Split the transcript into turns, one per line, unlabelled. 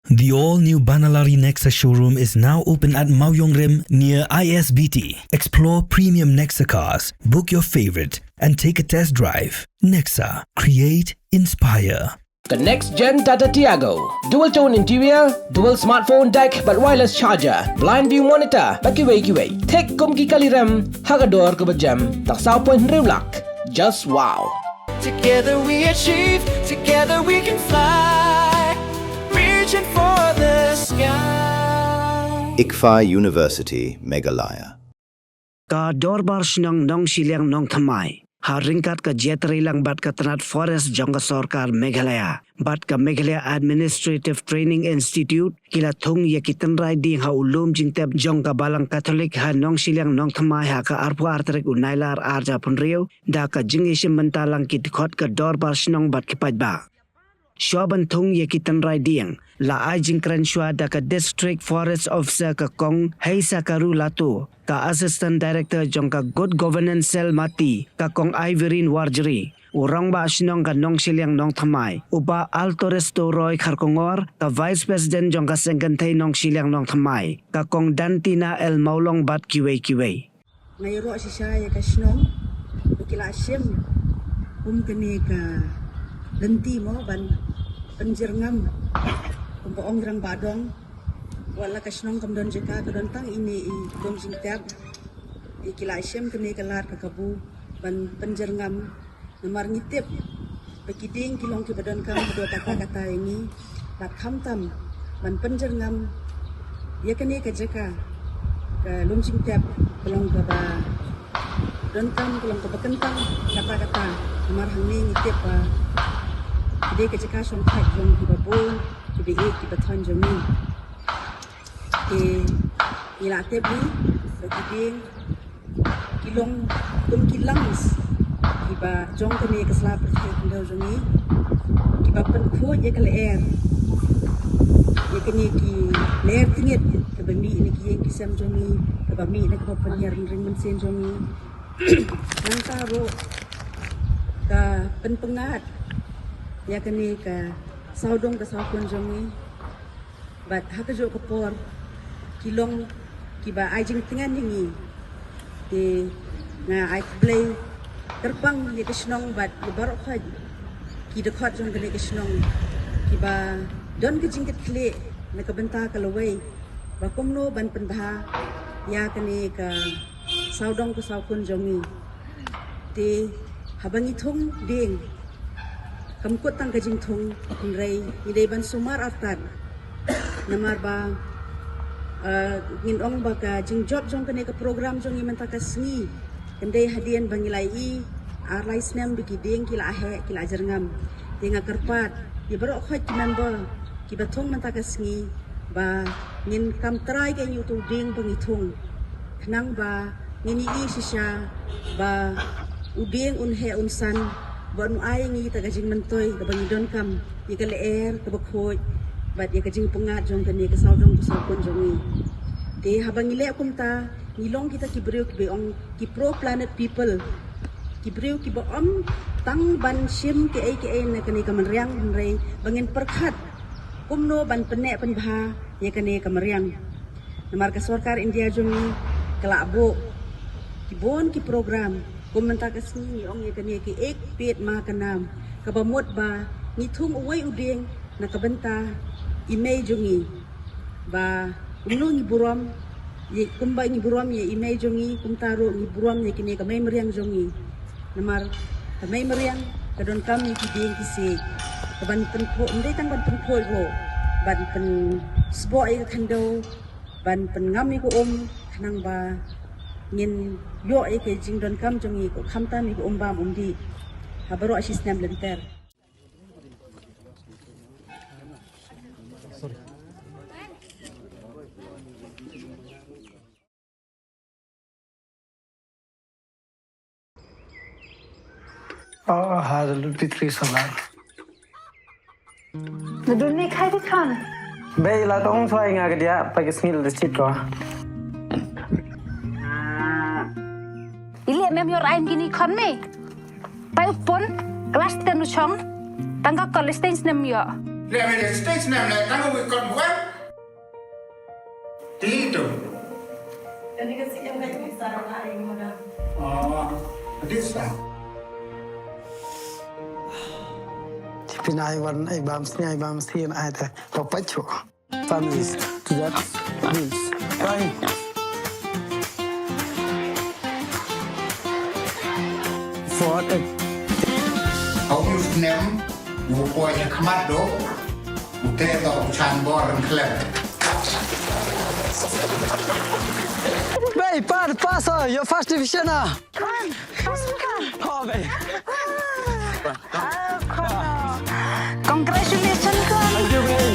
The all-new Banalari Nexa showroom is now open at Mauyongrim near ISBT. Explore premium Nexa cars, book your favorite, and take a test drive. Nexa. Create, inspire.
The next gen Tata Tiago. Dual tone interior, dual smartphone deck but wireless charger, blind view monitor, bakiway. Tek kum ki kaliram, hagador ke bejam, tak sao point riulak. Just wow.
Together we achieve, together we can fly, reaching for the sky.
ICFA University, Meghalaya.
Ka dorbar sinong nong siliang nong thamai. Ha ringkat ka jetri lang bat ka tanat forest jongka sorkar Meghalaya. Bat ka Meghalaya Administrative Training Institute kila thung ye kitanrai ding ha ulum jingtep jongka balang Catholic ha nong siliang nong thamai ha ka arpu artrek unailar arja punriu da ka jingisim mentalang kitkot ka dorbar sinong bat kipat ba. Shoban thung ye kitanrai ding la ajing kranshwa da ka District Forest Officer ka kong heisa karu latu ka Assistant Director jongka Good Governance Cell Mati ka kong Iverine Warjeri urang ba sinong ka nong siliang nong thamai uba Alto Resto Roy Kharkongor ka Vice President jongka Sengkantay nong siliang nong thamai ka kong Dantina El Maulong bat kiway.
Ngayro si siya ka sinong ukila sim kani ka lenti mo ban penjerngam kumpoong rang badong wala ka sinong kamdon jika kadon tang ini I dom singtab ikila sim kani kalar ka kabu ban penjerngam namar ngitip pakiding kilong ki badon kam dua kata ini bat khamtam ban penjerngam ya kani ka jaka ka lum singtab kolong ka ba don kam kolong ka bakentang kata namar hangni ngitip pa Jadi ketika sompat jom kita pun kita kita tuan jom ni, ilatep ni, berkiding, kilong kilang, kita jom kami keselap percaya jom ni, kita penku je ke leer, je kini ki leer tingit, ke bami ni ki yang kisam jom ni, ke bami ni ke penyiar ring mensen jom ni, nangkaro, ke penpengat. Ya kini ka saudong ka saukun jongi bat haka jo kapor kilong kiba ajing tingan ni di na I play terbang ni kesnong bat barok khaj ki dekat jong kini kesnong kiba don ke jingkit kle na ka benta ka laway ba kumno ban penbha ya kini ka saudong ka saukun jongi di habangi thung ding kamkut tang kajing thong ngai idai ban sumar artan namar ba ngin ong ba ka jing job jong kane ka program jong iman ta ka sngi kendai hadian bangilai I arlai snem bikiding kila ahe kila ajarngam tinga kerpat di baro khoi member ki bathong man ta ka sngi ba ngin kam trai ke yu tu ding bangi thong khnang ba ngini I sisha ba uding unhe unsan Banu ayang ni kita kajing mentoy kabang idon kam ika leer kabakhoy bat ika kajing pungat jong kani ka saudong ku saukon jong ni de habang ile kumta nilong kita kibriu kibeong ki pro planet people kibriu kibaom tang ban sim ke ai na kani ka manriang rei bangin perkhat kumno ban penek penbha ya kani ka mariang namar ka sarkar India jong ni kalabo kibon ki program Komentar kesini ong ye kani ki ek pet ma kanam kabamot ba ni thum uway uding na kabenta imay jongi ba umno ni buram ye kumba ni buram ye imay jongi kumtaro ni buram ye kini kamay meriang jongi namar kamay meriang kadon kami ki ding kisi kaban penpo ndai tang ban penpo go ban pen sbo ai khando ban pen ngam ni ko khanang ba ngin yo ai ke jing don kam jongi ko khamta mi ko bam di habaro asistem lenter
Hazal Pitri Salar.
Nadun khai thích con.
Bây là tông xoay ngà cái dia pakai skill di situ.
Ili mem yor ain gini kon me. Pai upon kelas 10 chong. Tangga college nem yo.
Remedy stage name na tango we kon bukan. Tito.
Jadi kasi yung ngayon sarang ay mo na.
This time.
Pinaiwan ay bams hin ay ta papacho. Families to that rules. Right. For it.
How you name? Buku yang kemat do. Bukan do chan boran klep.
Bay, pass your first division ah. Oh, bay.
Congratulations, Khan.
Thank you, bay.